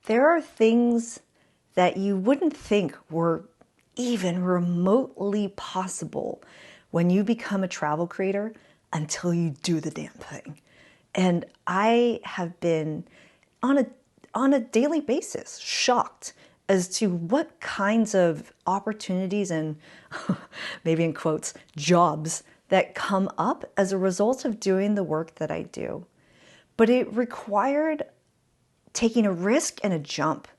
There are things that you wouldn't think were even remotely possible when you become a travel creator until you do the damn thing. And I have been on a daily basis shocked as to what kinds of opportunities and maybe in quotes, jobs that come up as a result of doing the work that I do. But it required taking a risk and a jump.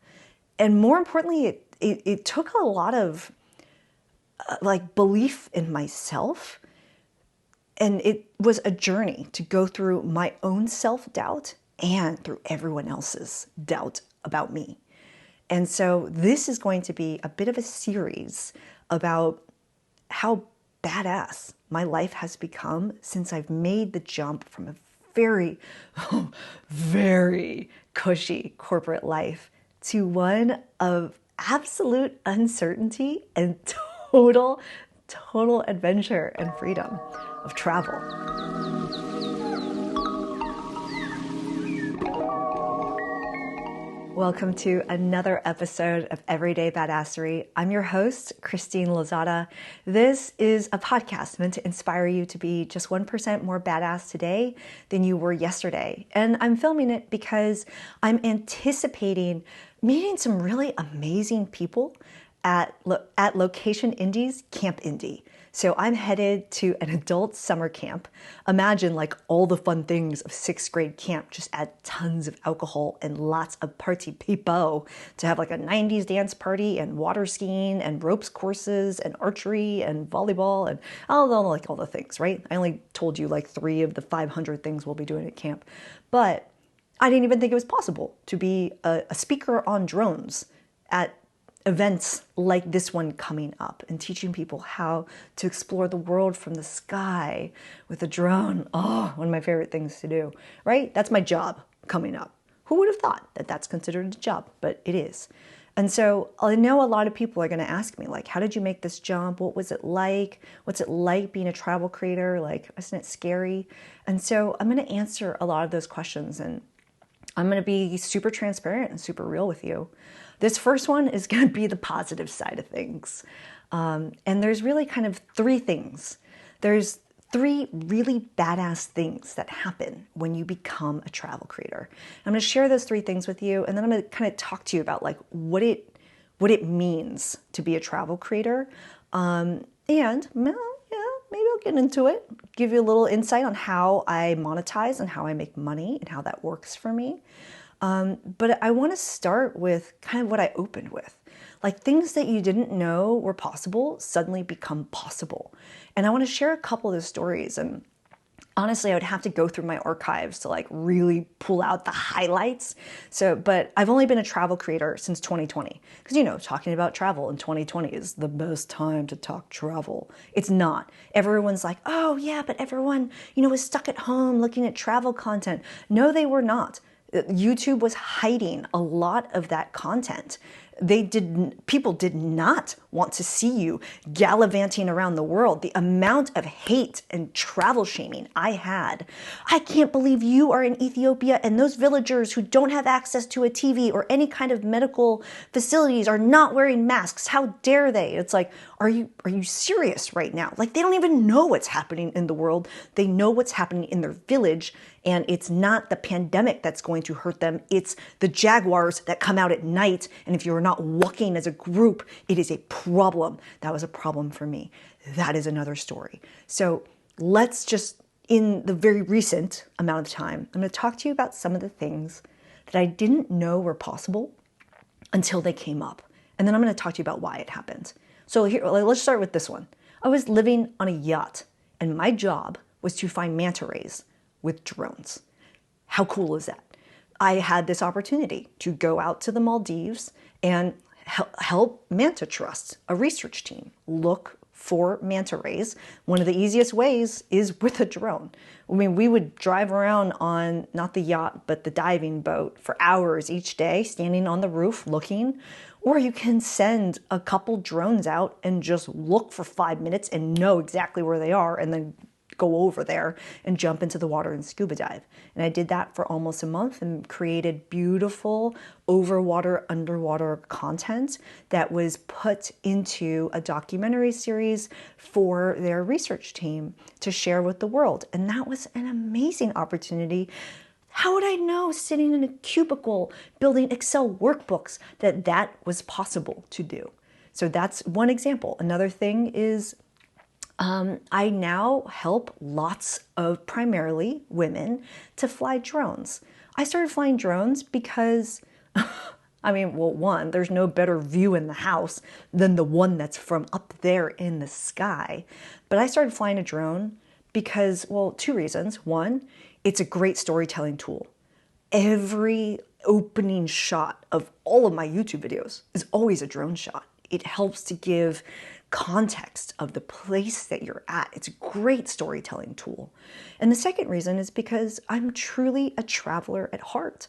And more importantly, it took a lot of belief in myself. And it was a journey to go through my own self-doubt and through everyone else's doubt about me. And so this is going to be a bit of a series about how badass my life has become since I've made the jump from a very, very cushy corporate life to one of absolute uncertainty and total adventure and freedom of travel. Welcome to another episode of Everyday Badassery. I'm your host, Christine Lozada. This is a podcast meant to inspire you to be just 1% more badass today than you were yesterday. And I'm filming it because I'm anticipating meeting some really amazing people at Location Indie's Camp Indie. So I'm headed to an adult summer camp. Imagine like all the fun things of sixth grade camp, just add tons of alcohol and lots of party people to have like a 90s dance party and water skiing and ropes courses and archery and volleyball and all the things, right? I only told you like 3 of the 500 things we'll be doing at camp. But I didn't even think it was possible to be a speaker on drones at events like this one coming up and teaching people how to explore the world from the sky with a drone. Oh, one of my favorite things to do, right? That's my job coming up. Who would have thought that that's considered a job? But it is. And so I know a lot of people are going to ask me, like, how did you make this jump? What was it like? What's it like being a travel creator? Like, isn't it scary? And so I'm going to answer a lot of those questions, and I'm going to be super transparent and super real with you. This first one is going to be the positive side of things. And there's really kind of 3 things. There's 3 really badass things that happen when you become a travel creator. I'm going to share those 3 things with you, and then I'm going to kind of talk to you about like what it means to be a travel creator. And maybe I'll get into it, give you a little insight on how I monetize and how I make money and how that works for me. But I want to start with kind of what I opened with. Like things that you didn't know were possible suddenly become possible. And I want to share a couple of those stories. And honestly, I would have to go through my archives to like really pull out the highlights. But I've only been a travel creator since 2020. Because, talking about travel in 2020 is the best time to talk travel. It's not. Everyone's like, oh yeah, but everyone, was stuck at home looking at travel content. No, they were not. YouTube was hiding a lot of that content. People did not want to see you gallivanting around the world. The amount of hate and travel shaming I had. I can't believe you are in Ethiopia and those villagers who don't have access to a TV or any kind of medical facilities are not wearing masks. How dare they? It's like, are you serious right now? Like they don't even know what's happening in the world. They know what's happening in their village, and it's not the pandemic that's going to hurt them. It's the jaguars that come out at night, and if you're not walking as a group, it is a problem. That was a problem for me. That is another story. So let's just, in the very recent amount of time, I'm going to talk to you about some of the things that I didn't know were possible until they came up. And then I'm going to talk to you about why it happened. So here, let's start with this one. I was living on a yacht, and my job was to find manta rays with drones. How cool is that? I had this opportunity to go out to the Maldives and help Manta Trust, a research team, look for manta rays. One of the easiest ways is with a drone. I mean, we would drive around on not the yacht, but the diving boat for hours each day, standing on the roof looking. Or you can send a couple drones out and just look for 5 minutes and know exactly where they are and then go over there and jump into the water and scuba dive. And I did that for almost a month and created beautiful overwater, underwater content that was put into a documentary series for their research team to share with the world. And that was an amazing opportunity. How would I know sitting in a cubicle building Excel workbooks that that was possible to do? So that's one example. Another thing is I now help lots of primarily women to fly drones. I started flying drones because, one, there's no better view in the house than the one that's from up there in the sky. But I started flying a drone because, two reasons. One, it's a great storytelling tool. Every opening shot of all of my YouTube videos is always a drone shot. It helps to give context of the place that you're at. It's a great storytelling tool. And the second reason is because I'm truly a traveler at heart.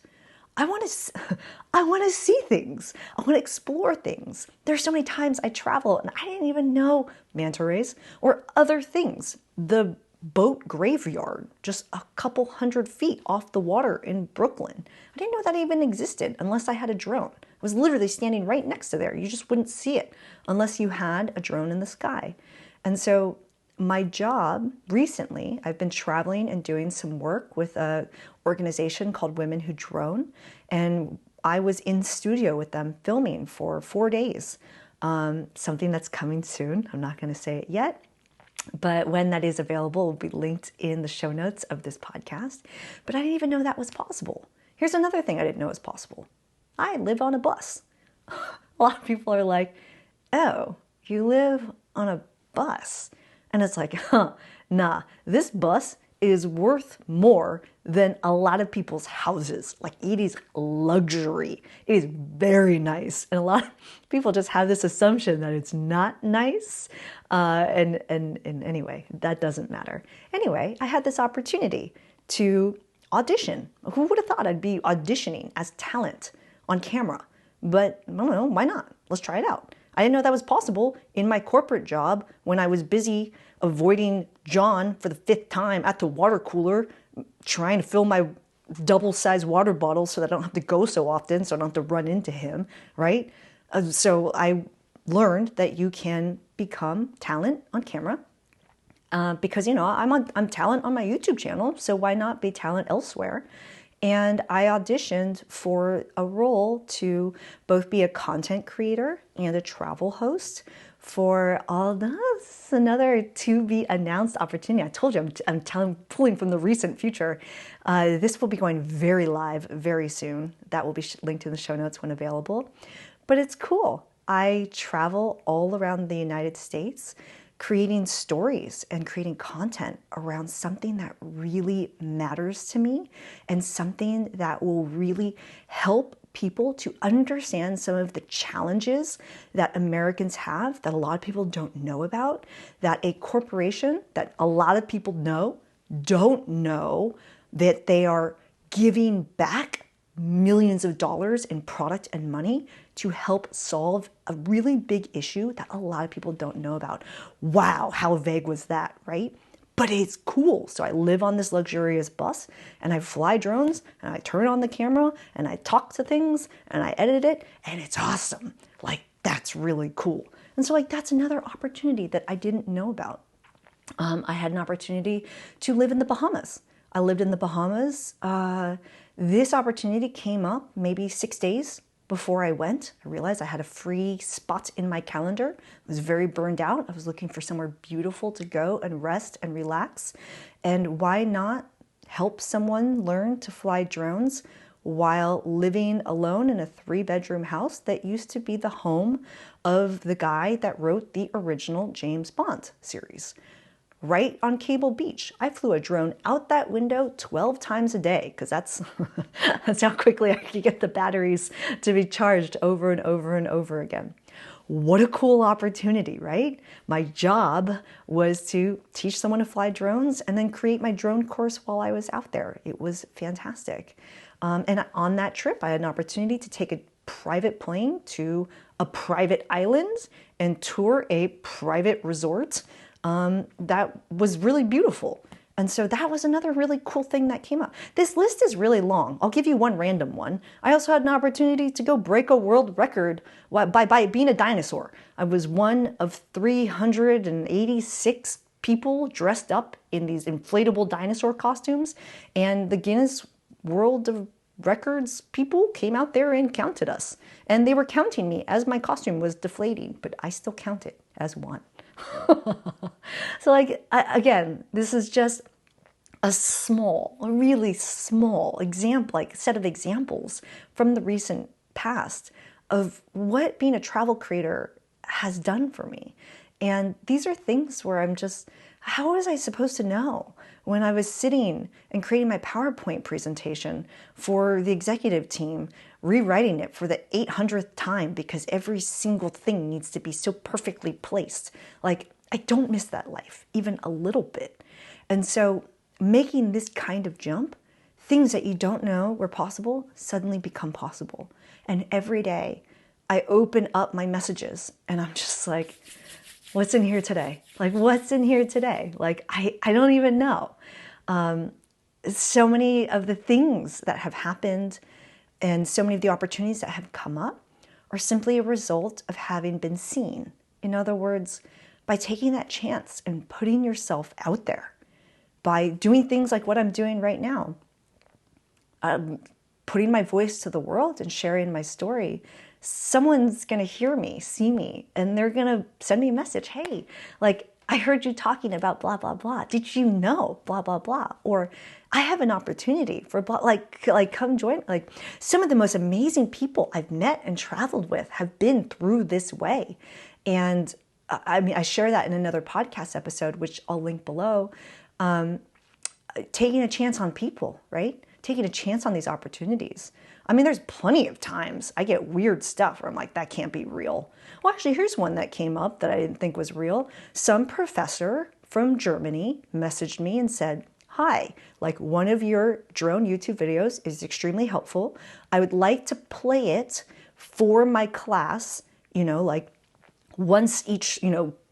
I want to see things. I want to explore things. There's so many times I travel and I didn't even know manta rays or other things. The boat graveyard just a couple 100 feet off the water in Brooklyn. I didn't know that even existed unless I had a drone. I was literally standing right next to there. You just wouldn't see it unless you had a drone in the sky. And so my job recently, I've been traveling and doing some work with an organization called Women Who Drone. And I was in studio with them filming for 4 days. Something that's coming soon. I'm not going to say it yet. But when that is available, it will be linked in the show notes of this podcast. But I didn't even know that was possible. Here's another thing I didn't know was possible. I live on a bus. A lot of people are like, oh, you live on a bus. And it's like, nah, this bus is worth more than a lot of people's houses. Like, it is luxury. It is very nice. And a lot of people just have this assumption that it's not nice. And anyway, that doesn't matter. Anyway, I had this opportunity to audition. Who would have thought I'd be auditioning as talent on camera? But I don't know, why not? Let's try it out. I didn't know that was possible in my corporate job when I was busy avoiding John for the 5th time at the water cooler, trying to fill my double-sized water bottle so that I don't have to go so often, so I don't have to run into him, right? So I learned that you can become talent on camera because, I'm talent on my YouTube channel, so why not be talent elsewhere? And I auditioned for a role to both be a content creator and a travel host for all this, another to be announced opportunity. I told you, I'm pulling from the recent future. This will be going very live very soon. That will be linked in the show notes when available. But it's cool. I travel all around the United States, creating stories and creating content around something that really matters to me and something that will really help people to understand some of the challenges that Americans have that a lot of people don't know about, that a corporation that a lot of people don't know that they are giving back millions of dollars in product and money to help solve a really big issue that a lot of people don't know about. Wow, how vague was that, right? But it's cool. So I live on this luxurious bus and I fly drones and I turn on the camera and I talk to things and I edit it and it's awesome. Like, that's really cool. And so that's another opportunity that I didn't know about. I had an opportunity to live in the Bahamas. I lived in the Bahamas. This opportunity came up maybe 6 days before I went. I realized I had a free spot in my calendar. I was very burned out. I was looking for somewhere beautiful to go and rest and relax. And why not help someone learn to fly drones while living alone in a 3-bedroom house that used to be the home of the guy that wrote the original James Bond series? Right on Cable Beach. I flew a drone out that window 12 times a day because that's how quickly I could get the batteries to be charged over and over and over again. What a cool opportunity, right? My job was to teach someone to fly drones and then create my drone course while I was out there. It was fantastic. And on that trip, I had an opportunity to take a private plane to a private island and tour a private resort that was really beautiful. And so that was another really cool thing that came up. This list is really long. I'll give you one random one. I also had an opportunity to go break a world record by being a dinosaur. I was one of 386 people dressed up in these inflatable dinosaur costumes, and the Guinness World of Records people came out there and counted us. And they were counting me as my costume was deflating, but I still count it as one. So like, again, this is just a really small example, like set of examples from the recent past of what being a travel creator has done for me. And these are things where I'm just, how was I supposed to know when I was sitting and creating my PowerPoint presentation for the executive team, rewriting it for the 800th time because every single thing needs to be so perfectly placed? Like, I don't miss that life, even a little bit. And so making this kind of jump, things that you don't know were possible suddenly become possible. And every day I open up my messages and I'm just like, what's in here today? Like, what's in here today? Like, I don't even know. So many of the things that have happened and so many of the opportunities that have come up are simply a result of having been seen. In other words, by taking that chance and putting yourself out there, by doing things like what I'm doing right now, putting my voice to the world and sharing my story, someone's going to hear me, see me, and they're going to send me a message. Hey, like, I heard you talking about blah, blah, blah. Did you know blah, blah, blah? Or I have an opportunity for blah, like come join. Like, some of the most amazing people I've met and traveled with have been through this way. And I mean, I share that in another podcast episode, which I'll link below. Taking a chance on people, right? Taking a chance on these opportunities. I mean, there's plenty of times I get weird stuff where I'm like, that can't be real. Well, actually, here's one that came up that I didn't think was real. Some professor from Germany messaged me and said, hi, like, one of your drone YouTube videos is extremely helpful. I would like to play it for my class, like once each,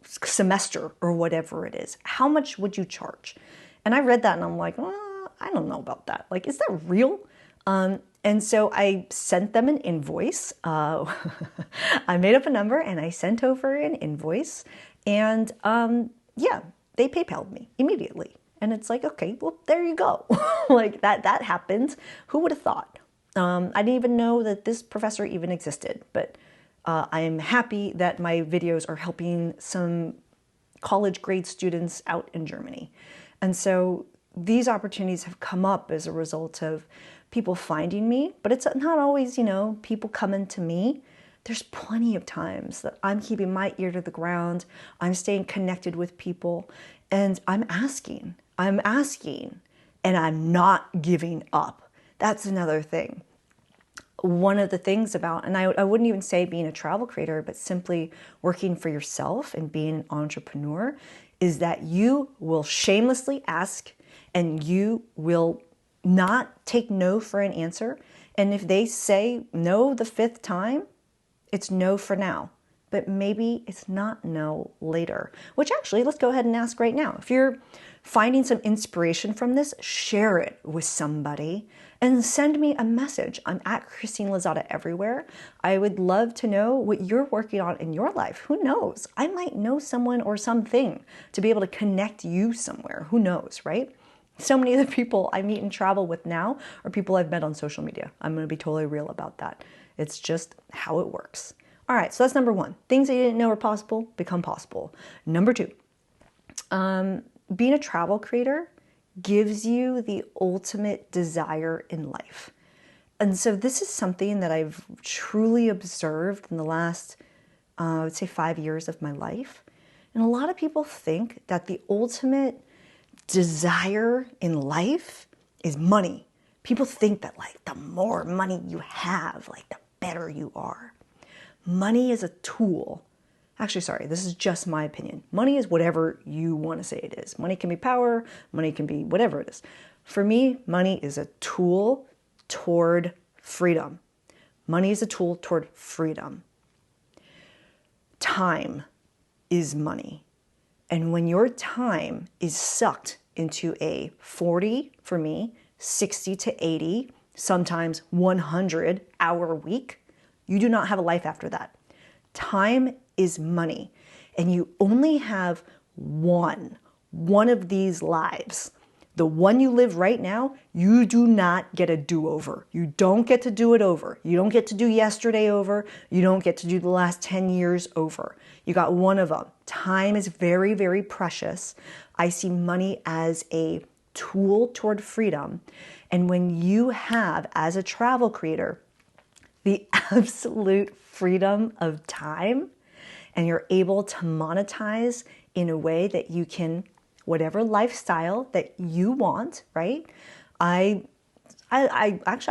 semester or whatever it is. How much would you charge? And I read that and I'm like, I don't know about that. Like, is that real? And so I sent them an invoice. I made up a number and I sent over an invoice. And they PayPal'd me immediately. And it's like, okay, well, there you go. Like, that happened. Who would have thought? I didn't even know that this professor even existed. But I am happy that my videos are helping some college grade students out in Germany. And so these opportunities have come up as a result of people finding me, but it's not always, people coming to me. There's plenty of times that I'm keeping my ear to the ground. I'm staying connected with people and I'm asking, and I'm not giving up. That's another thing. One of the things about, and I wouldn't even say being a travel creator, but simply working for yourself and being an entrepreneur, is that you will shamelessly ask and you will not take no for an answer. And if they say no the 5th time, it's no for now. But maybe it's not no later. Which actually, let's go ahead and ask right now. If you're finding some inspiration from this, share it with somebody and send me a message. I'm at Christine Lozada everywhere. I would love to know what you're working on in your life. Who knows? I might know someone or something to be able to connect you somewhere. Who knows, right? So many of the people I meet and travel with now are people I've met on social media. I'm going to be totally real about that. It's just how it works. All right, so that's number 1. Things that you didn't know were possible become possible. Number 2, being a travel creator gives you the ultimate desire in life. And so this is something that I've truly observed in the last, I would say 5 years of my life. And a lot of people think that the ultimate desire in life is money. People think that like the more money you have, like the better you are. Money is a tool. Actually, sorry, this is just my opinion. Money is whatever you want to say it is. Money can be power, money can be whatever it is. For me, money is a tool toward freedom. Money is a tool toward freedom. Time is money. And when your time is sucked into a 40, for me, 60 to 80, sometimes 100-hour week, you do not have a life after that. Time is money, and you only have one of these lives. The one you live right now, you do not get a do-over. You don't get to do it over. You don't get to do yesterday over. You don't get to do the last 10 years over. You got one of them. Time is very, very precious. I see money as a tool toward freedom. And when you have, as a travel creator, the absolute freedom of time, and you're able to monetize in a way that you can, whatever lifestyle that you want, right? I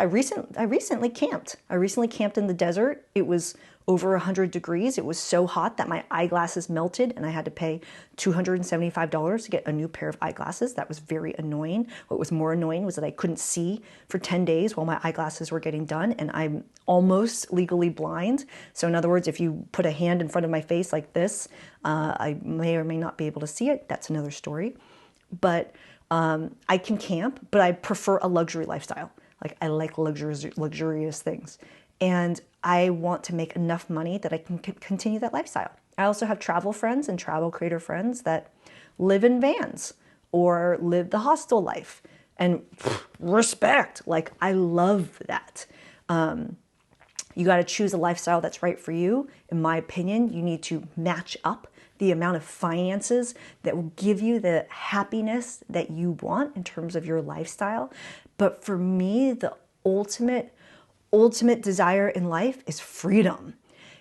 recently camped. I recently camped in the desert. It was over 100 degrees. It was so hot that my eyeglasses melted and I had to pay $275 to get a new pair of eyeglasses. That was very annoying. What was more annoying was that I couldn't see for 10 days while my eyeglasses were getting done, and I'm almost legally blind. So in other words, if you put a hand in front of my face like this, I may or may not be able to see it. That's another story. But I can camp, but I prefer a luxury lifestyle. Like, I like luxurious things. And I want to make enough money that I can continue that lifestyle. I also have travel friends and travel creator friends that live in vans or live the hostel life. And respect, like, I love that. You got to choose a lifestyle that's right for you. In my opinion, you need to match up the amount of finances that will give you the happiness that you want in terms of your lifestyle. But for me, the ultimate desire in life is freedom.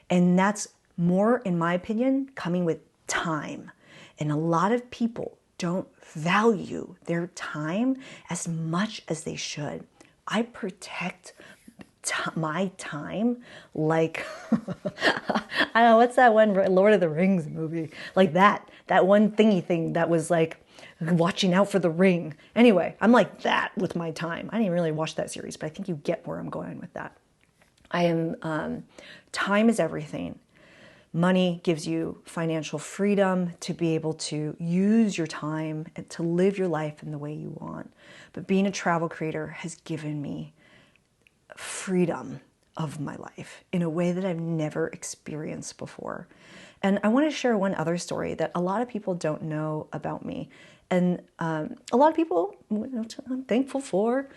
And that's more, in my opinion, coming with time. And a lot of people don't value their time as much as they should. I protect my time like I don't know, what's that one Lord of the Rings movie, like that one thingy thing that was like watching out for the ring. Anyway, I'm like that with my time. I didn't really watch that series, but I think you get where I'm going with that. Time is everything. Money gives you financial freedom to be able to use your time and to live your life in the way you want. But being a travel creator has given me freedom of my life in a way that I've never experienced before. And I want to share one other story that a lot of people don't know about me. And a lot of people, I'm thankful for,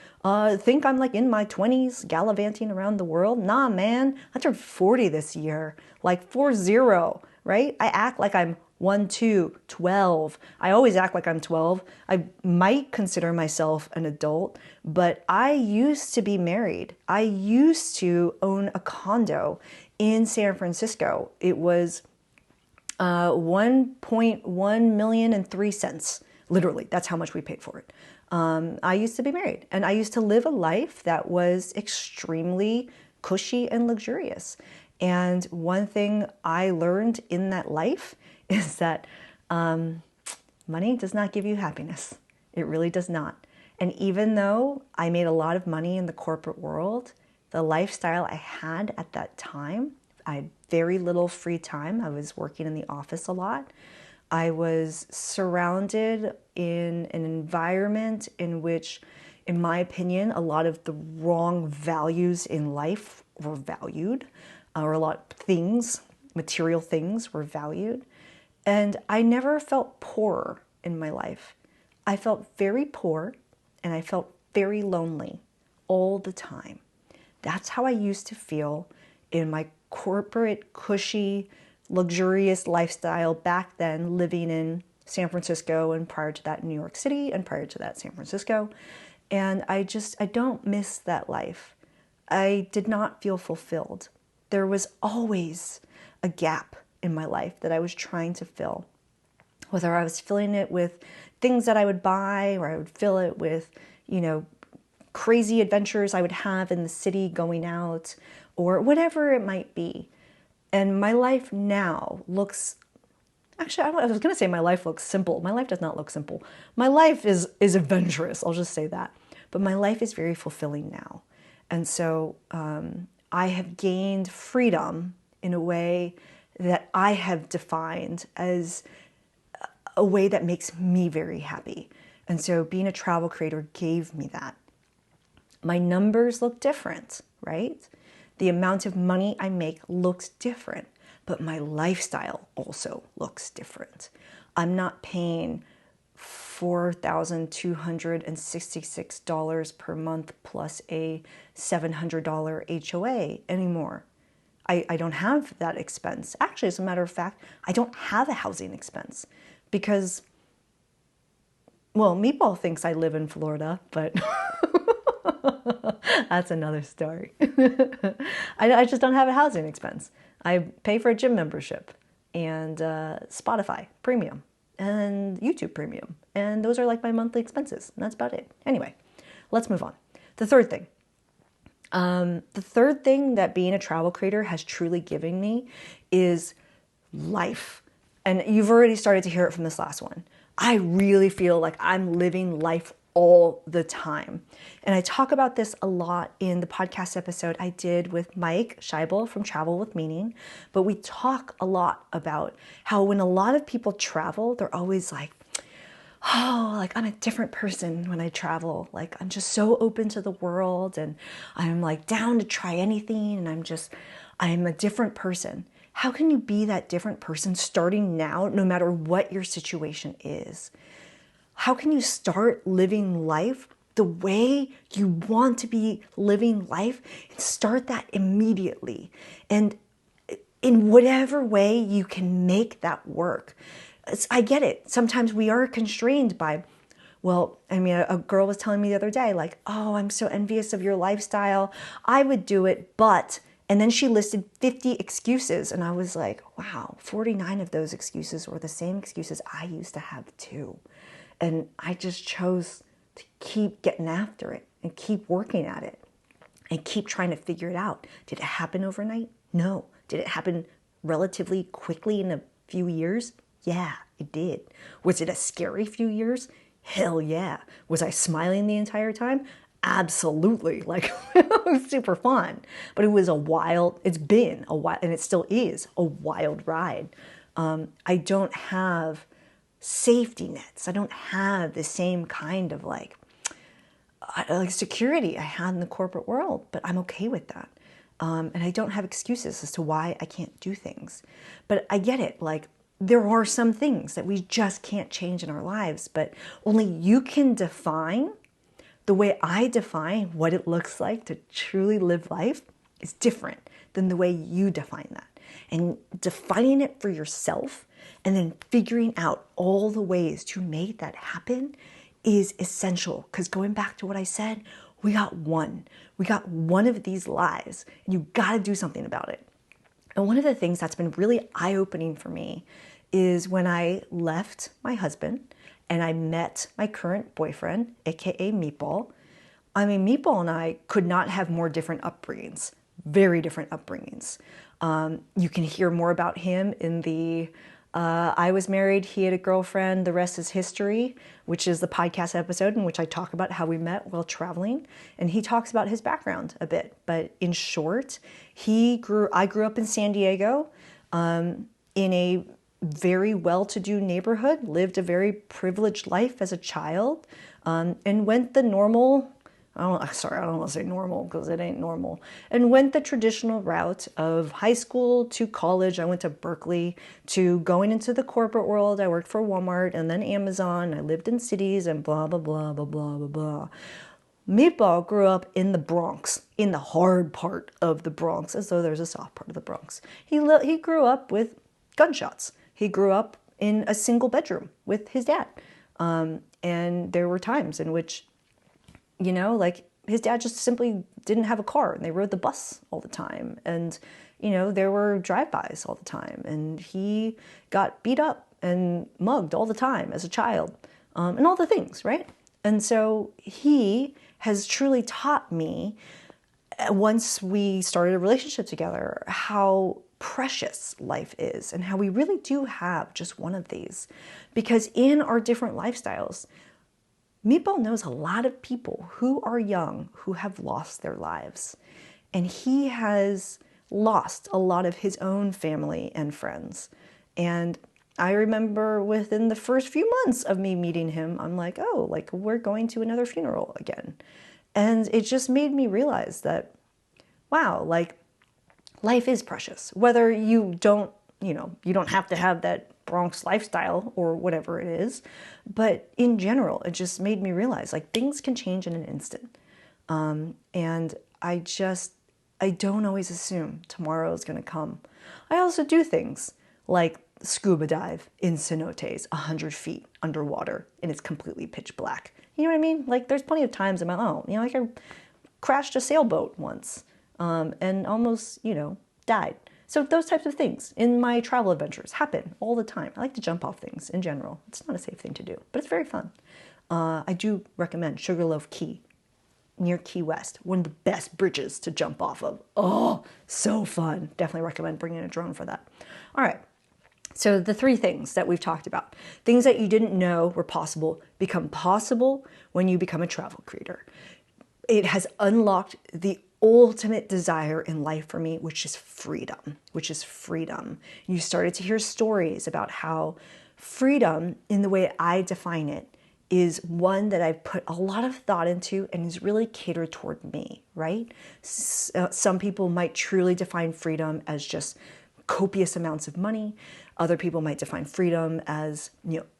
think I'm like in my 20s gallivanting around the world. Nah, man, I turned 40 this year, like 40, right? I act like I'm 12. I always act like I'm 12. I might consider myself an adult, but I used to be married. I used to own a condo in San Francisco. It was 1.1 million and 3 cents. Literally, that's how much we paid for it. I used to be married, and I used to live a life that was extremely cushy and luxurious. And one thing I learned in that life is that money does not give you happiness. It really does not. And even though I made a lot of money in the corporate world, the lifestyle I had at that time, I had very little free time. I was working in the office a lot. I was surrounded in an environment in which, in my opinion, a lot of the wrong values in life were valued, or a lot of things, material things were valued. And I never felt poorer in my life. I felt very poor and I felt very lonely all the time. That's how I used to feel in my corporate, cushy, luxurious lifestyle back then, living in San Francisco, and prior to that New York City, and prior to that San Francisco. And I don't miss that life. I did not feel fulfilled. There was always a gap in my life that I was trying to fill. Whether I was filling it with things that I would buy, or I would fill it with, crazy adventures I would have in the city going out, or whatever it might be. And my life now looks, actually, I was going to say my life looks simple. My life does not look simple. My life is adventurous, I'll just say that. But my life is very fulfilling now. And so I have gained freedom in a way that I have defined as a way that makes me very happy. And so being a travel creator gave me that. My numbers look different, right? The amount of money I make looks different, but my lifestyle also looks different. I'm not paying $4,266 per month plus a $700 HOA anymore. I don't have that expense. Actually, as a matter of fact, I don't have a housing expense because, well, Meatball thinks I live in Florida, but that's another story. I just don't have a housing expense. I pay for a gym membership and Spotify premium and YouTube premium. And those are like my monthly expenses. And that's about it. Anyway, let's move on. The third thing that being a travel creator has truly given me is life. And you've already started to hear it from this last one. I really feel like I'm living life all the time. And I talk about this a lot in the podcast episode I did with Mike Scheibel from Travel with Meaning. But we talk a lot about how when a lot of people travel, they're always like, oh, like I'm a different person when I travel. Like I'm just so open to the world and I'm like down to try anything and I'm a different person. How can you be that different person starting now, no matter what your situation is? How can you start living life the way you want to be living life and start that immediately? And in whatever way you can make that work. I get it. Sometimes we are constrained by, well, I mean, a girl was telling me the other day, like, oh, I'm so envious of your lifestyle. I would do it, but, and then she listed 50 excuses. And I was like, wow, 49 of those excuses were the same excuses I used to have too. And I just chose to keep getting after it and keep working at it and keep trying to figure it out. Did it happen overnight? No. Did it happen relatively quickly in a few years? Yeah, it did. Was it a scary few years? Hell yeah. Was I smiling the entire time? Absolutely. Like, it was super fun. But it's been a wild, and it still is a wild ride. I don't have safety nets. I don't have the same kind of like security I had in the corporate world, but I'm okay with that. And I don't have excuses as to why I can't do things. But I get it. Like, there are some things that we just can't change in our lives, but only you can define. The way I define what it looks like to truly live life is different than the way you define that. And defining it for yourself and then figuring out all the ways to make that happen is essential. Because going back to what I said, we got one of these lives, and you got to do something about it. And one of the things that's been really eye-opening for me is when I left my husband and I met my current boyfriend, aka Meatball. I mean, Meatball and I could not have more different upbringings, very different upbringings. You can hear more about him in the I was married, he had a girlfriend, the rest is history, which is the podcast episode in which I talk about how we met while traveling. And he talks about his background a bit. But in short, I grew up in San Diego in a very well-to-do neighborhood, lived a very privileged life as a child, and went the normal, I don't want to say normal because it ain't normal, and went the traditional route of high school to college. I went to Berkeley to going into the corporate world. I worked for Walmart and then Amazon. I lived in cities and blah, blah, blah, blah, blah, blah, blah. Meatball grew up in the Bronx, in the hard part of the Bronx, as though there's a soft part of the Bronx. He grew up with gunshots. He grew up in a single bedroom with his dad. And there were times in which, like his dad just simply didn't have a car and they rode the bus all the time. And, there were drive-bys all the time. And he got beat up and mugged all the time as a child, and all the things, right? And so he has truly taught me, once we started a relationship together, how precious life is and how we really do have just one of these. Because in our different lifestyles, Meatball knows a lot of people who are young who have lost their lives. And he has lost a lot of his own family and friends. And I remember within the first few months of me meeting him, I'm like, oh, like we're going to another funeral again. And it just made me realize that, wow, like life is precious. Whether you don't, you don't have to have that Bronx lifestyle or whatever it is. But in general, it just made me realize like things can change in an instant. And I don't always assume tomorrow is going to come. I also do things like scuba dive in cenotes 100 feet underwater and it's completely pitch black. You know what I mean? Like there's plenty of times in my own, like I crashed a sailboat once and almost, died. So those types of things in my travel adventures happen all the time. I like to jump off things in general. It's not a safe thing to do, but it's very fun. I do recommend Sugarloaf Key near Key West, one of the best bridges to jump off of. Oh, so fun. Definitely recommend bringing a drone for that. All right. So the 3 things that we've talked about, things that you didn't know were possible, become possible when you become a travel creator. It has unlocked the ultimate desire in life for me, which is freedom, You started to hear stories about how freedom, in the way I define it, is one that I've put a lot of thought into and is really catered toward me, right? Some people might truly define freedom as just copious amounts of money. Other people might define freedom as,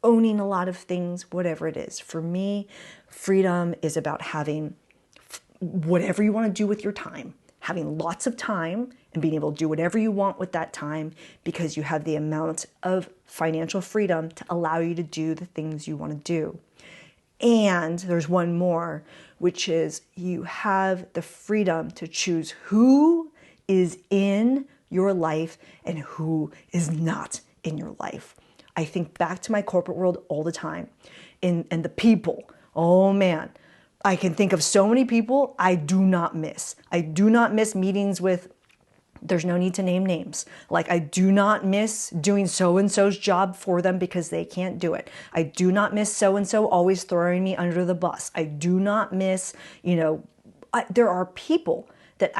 owning a lot of things, whatever it is. For me, freedom is about having whatever you want to do with your time, having lots of time and being able to do whatever you want with that time because you have the amount of financial freedom to allow you to do the things you want to do. And there's one more, which is you have the freedom to choose who is in your life and who is not in your life. I think back to my corporate world all the time and the people. Oh man, I can think of so many people I do not miss. I do not miss meetings with, there's no need to name names. Like I do not miss doing so-and-so's job for them because they can't do it. I do not miss so-and-so always throwing me under the bus. I do not miss, there are people that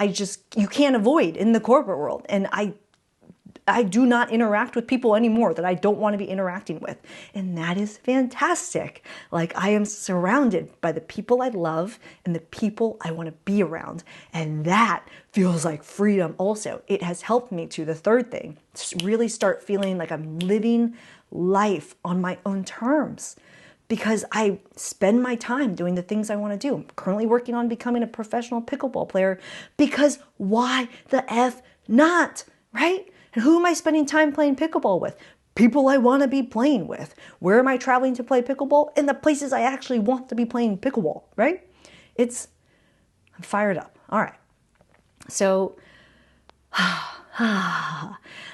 you can't avoid in the corporate world. And I do not interact with people anymore that I don't want to be interacting with. And that is fantastic. Like I am surrounded by the people I love and the people I want to be around. And that feels like freedom also. It has helped me to the 3rd thing, really start feeling like I'm living life on my own terms because I spend my time doing the things I want to do. I'm currently working on becoming a professional pickleball player because why the F not, right? And who am I spending time playing pickleball with? People I want to be playing with. Where am I traveling to play pickleball? In the places I actually want to be playing pickleball, right? I'm fired up. All right. So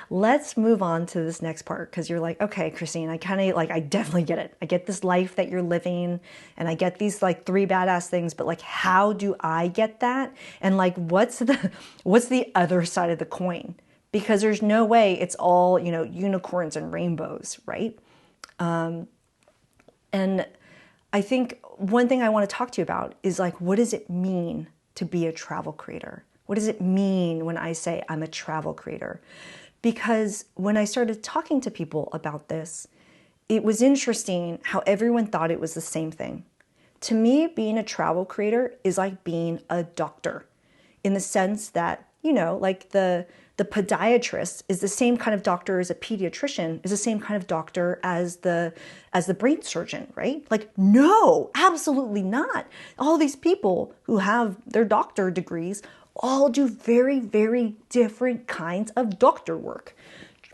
let's move on to this next part because you're like, okay, Christine, I definitely get it. I get this life that you're living and I get these like 3 badass things, but like, how do I get that? And like, what's the other side of the coin? Because there's no way it's all, unicorns and rainbows, right? And I think one thing I want to talk to you about is like, what does it mean to be a travel creator? What does it mean when I say I'm a travel creator? Because when I started talking to people about this, it was interesting how everyone thought it was the same thing. To me, being a travel creator is like being a doctor in the sense that, like the podiatrist is the same kind of doctor as a pediatrician, is the same kind of doctor as the brain surgeon, right? Like, no, absolutely not. All these people who have their doctor degrees all do very, very different kinds of doctor work.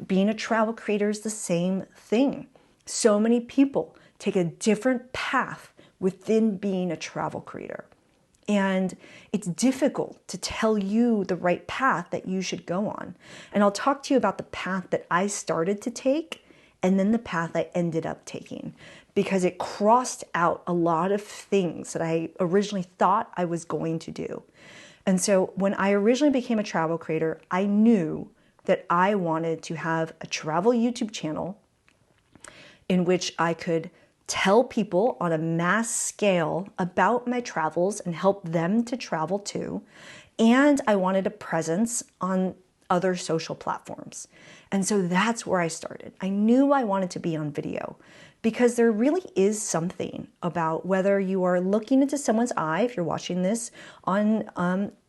Being a travel creator is the same thing. So many people take a different path within being a travel creator. And it's difficult to tell you the right path that you should go on. And I'll talk to you about the path that I started to take and then the path I ended up taking because it crossed out a lot of things that I originally thought I was going to do. And so when I originally became a travel creator, I knew that I wanted to have a travel YouTube channel in which I could tell people on a mass scale about my travels and help them to travel too. And I wanted a presence on other social platforms. And so that's where I started. I knew I wanted to be on video because there really is something about whether you are looking into someone's eye, if you're watching this on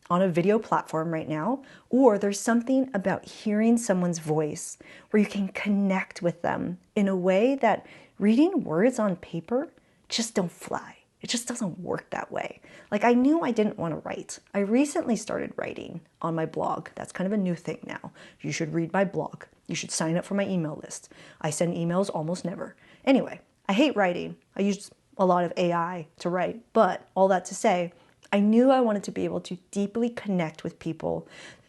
a video platform right now, or there's something about hearing someone's voice where you can connect with them in a way that reading words on paper just don't fly. It just doesn't work that way. Like, I knew I didn't want to write. I recently started writing on my blog. That's kind of a new thing now. You should read my blog. You should sign up for my email list. I send emails almost never. Anyway, I hate writing. I use a lot of AI to write, but all that to say, I knew I wanted to be able to deeply connect with people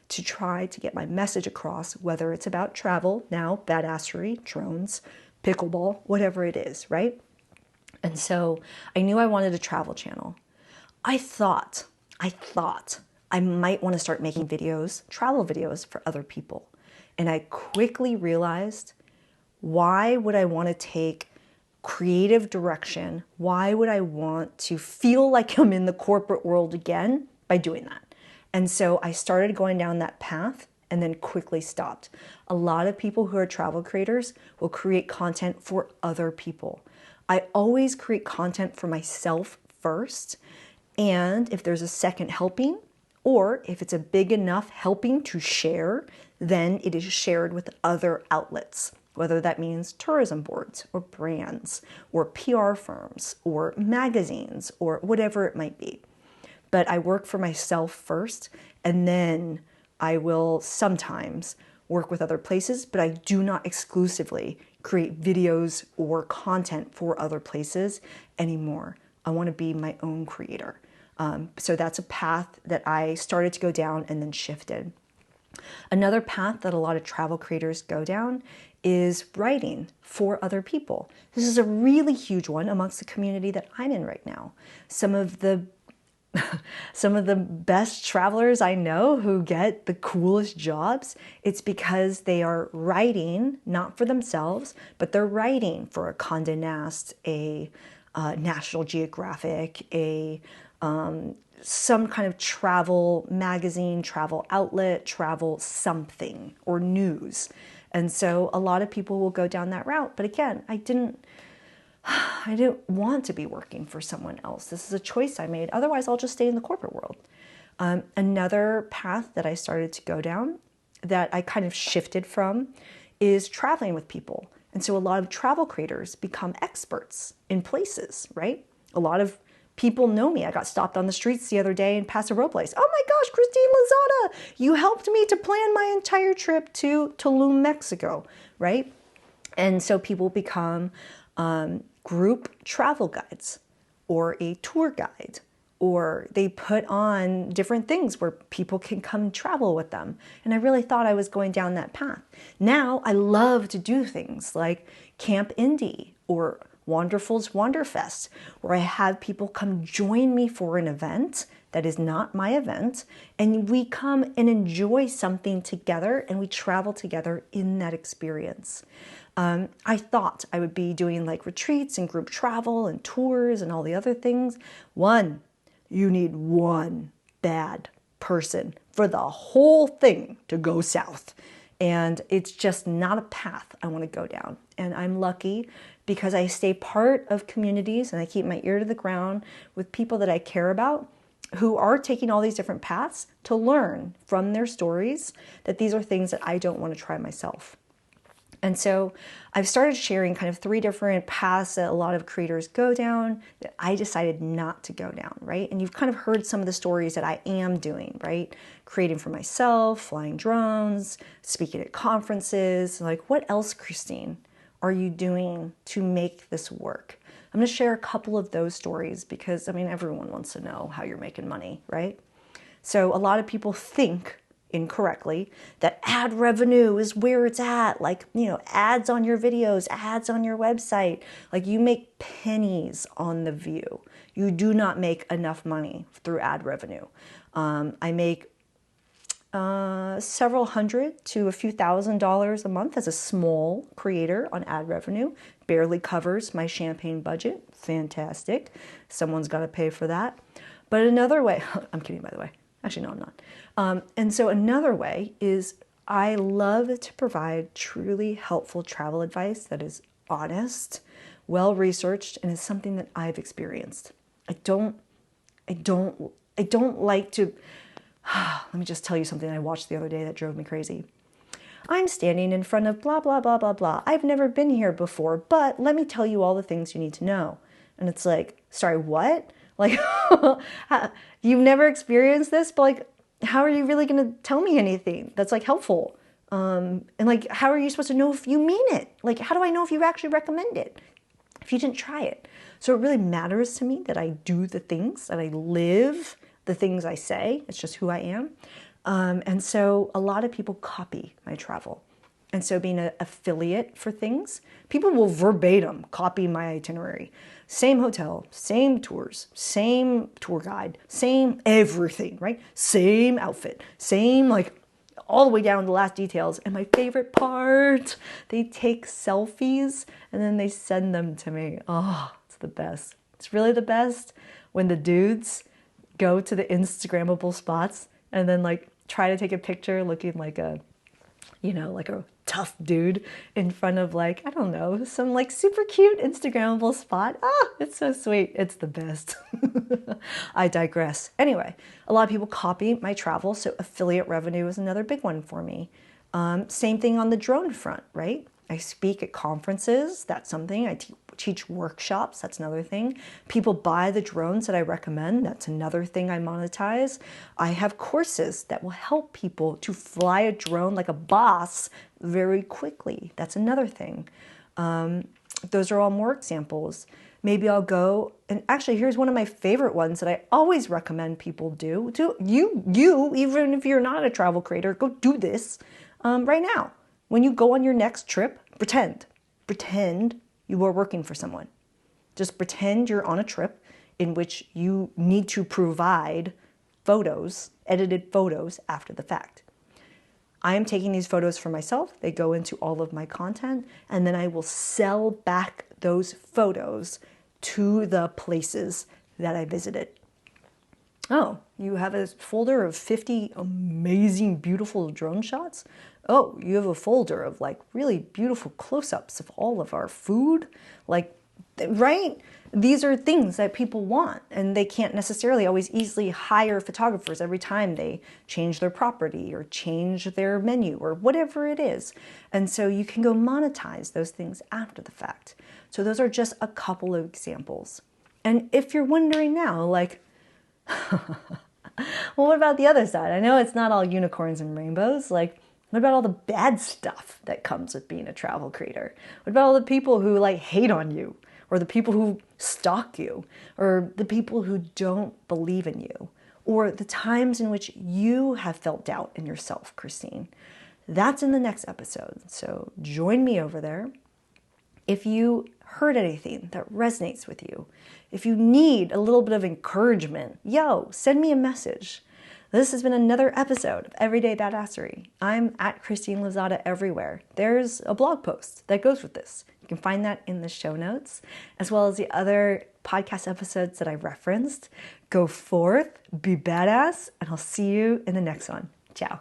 to try to get my message across, whether it's about travel, now badassery, drones, pickleball, whatever it is, right? And so I knew I wanted a travel channel. I thought I might want to start making videos, travel videos for other people. And I quickly realized, why would I want to take creative direction? Why would I want to feel like I'm in the corporate world again by doing that? And so I started going down that path and then quickly stopped. A lot of people who are travel creators will create content for other people. I always create content for myself first. And if there's a second helping, or if it's a big enough helping to share, then it is shared with other outlets, whether that means tourism boards or brands or PR firms or magazines or whatever it might be. But I work for myself first, and then I will sometimes work with other places, but I do not exclusively create videos or content for other places anymore. I want to be my own creator. So that's a path that I started to go down and then shifted. Another path that a lot of travel creators go down is writing for other people. This is a really huge one amongst the community that I'm in right now. Some of the best travelers I know who get the coolest jobs, it's because they are writing, not for themselves, but they're writing for a Condé Nast, a National Geographic, some kind of travel magazine, travel outlet, travel something, or news. And so a lot of people will go down that route. But again, I didn't want to be working for someone else. This is a choice I made. Otherwise, I'll just stay in the corporate world. Another path that I started to go down that I kind of shifted from is traveling with people. And so a lot of travel creators become experts in places, right? A lot of people know me. I got stopped on the streets the other day in Paso Robles. Oh my gosh, Christine Lozada, you helped me to plan my entire trip to Tulum, Mexico, right? And so people become group travel guides or a tour guide, or they put on different things where people can come travel with them. And I really thought I was going down that path. Now I love to do things like Camp Indie or Wonderful's Wanderfest, where I have people come join me for an event that is not my event, and we come and enjoy something together and we travel together in that experience. I thought I would be doing like retreats and group travel and tours and all the other things. You need one bad person for the whole thing to go south. And it's just not a path I want to go down. And I'm lucky because I stay part of communities and I keep my ear to the ground with people that I care about who are taking all these different paths to learn from their stories that these are things that I don't want to try myself. And so I've started sharing kind of 3 different paths that a lot of creators go down that I decided not to go down, right? And you've kind of heard some of the stories that I am doing, right? Creating for myself, flying drones, speaking at conferences. Like, what else, Christine, are you doing to make this work? I'm going to share a couple of those stories because, I mean, everyone wants to know how you're making money, right? So a lot of people think incorrectly that ad revenue is where it's at, like, ads on your videos, ads on your website, like you make pennies on the view. You do not make enough money through ad revenue. I make several hundred to a few $1,000s a month as a small creator on ad revenue. Barely covers my champagne budget. Fantastic. Someone's got to pay for that. But another way, I'm kidding, by the way. Actually, no, I'm not. And so another way is I love to provide truly helpful travel advice that is honest, well-researched, and is something that I've experienced. I don't like to, let me just tell you something I watched the other day that drove me crazy. I'm standing in front of blah, blah, blah, blah, blah. I've never been here before, but let me tell you all the things you need to know. And it's like, sorry, what? Like, you've never experienced this, but like, how are you really going to tell me anything that's like helpful? And like, how are you supposed to know if you mean it? Like, how do I know if you actually recommend it if you didn't try it? So it really matters to me that I do the things, that I live the things I say. It's just who I am. And so a lot of people copy my travel. And so being an affiliate for things, people will verbatim copy my itinerary. Same hotel, same tours, same tour guide, same everything, right? Same outfit, same like all the way down to the last details. And my favorite part, they take selfies and then they send them to me. Oh, it's the best. It's really the best when the dudes go to the Instagrammable spots and then like try to take a picture looking like a, you know, like a tough dude in front of like, I don't know, some like super cute Instagrammable spot. Ah, it's so sweet. It's the best. I digress. Anyway, a lot of people copy my travel, so affiliate revenue is another big one for me. Same thing on the drone front, right? I speak at conferences. That's something. I teach workshops. That's another thing. People buy the drones that I recommend. That's another thing I monetize. I have courses that will help people to fly a drone like a boss very quickly. That's another thing. Those are all more examples. Maybe I'll go, and actually here's one of my favorite ones that I always recommend people do. You, even if you're not a travel creator, go do this right now. When you go on your next trip, pretend you are working for someone. Just pretend you're on a trip in which you need to provide photos, edited photos after the fact. I am taking these photos for myself. They go into all of my content, and then I will sell back those photos to the places that I visited. Oh, you have a folder of 50 amazing, beautiful drone shots? Oh, you have a folder of like really beautiful close-ups of all of our food? Like, right? These are things that people want, and they can't necessarily always easily hire photographers every time they change their property or change their menu or whatever it is. And so you can go monetize those things after the fact. So those are just a couple of examples. And if you're wondering now, like, well, what about the other side? I know it's not all unicorns and rainbows. Like, what about all the bad stuff that comes with being a travel creator? What about all the people who like hate on you, or the people who stalk you, or the people who don't believe in you, or the times in which you have felt doubt in yourself, Christine? That's in the next episode. So join me over there. If you heard anything that resonates with you, if you need a little bit of encouragement, send me a message. This has been another episode of Everyday Badassery. I'm at Christine Lozada everywhere. There's a blog post that goes with this. You can find that in the show notes, as well as the other podcast episodes that I referenced. Go forth, be badass, and I'll see you in the next one. Ciao.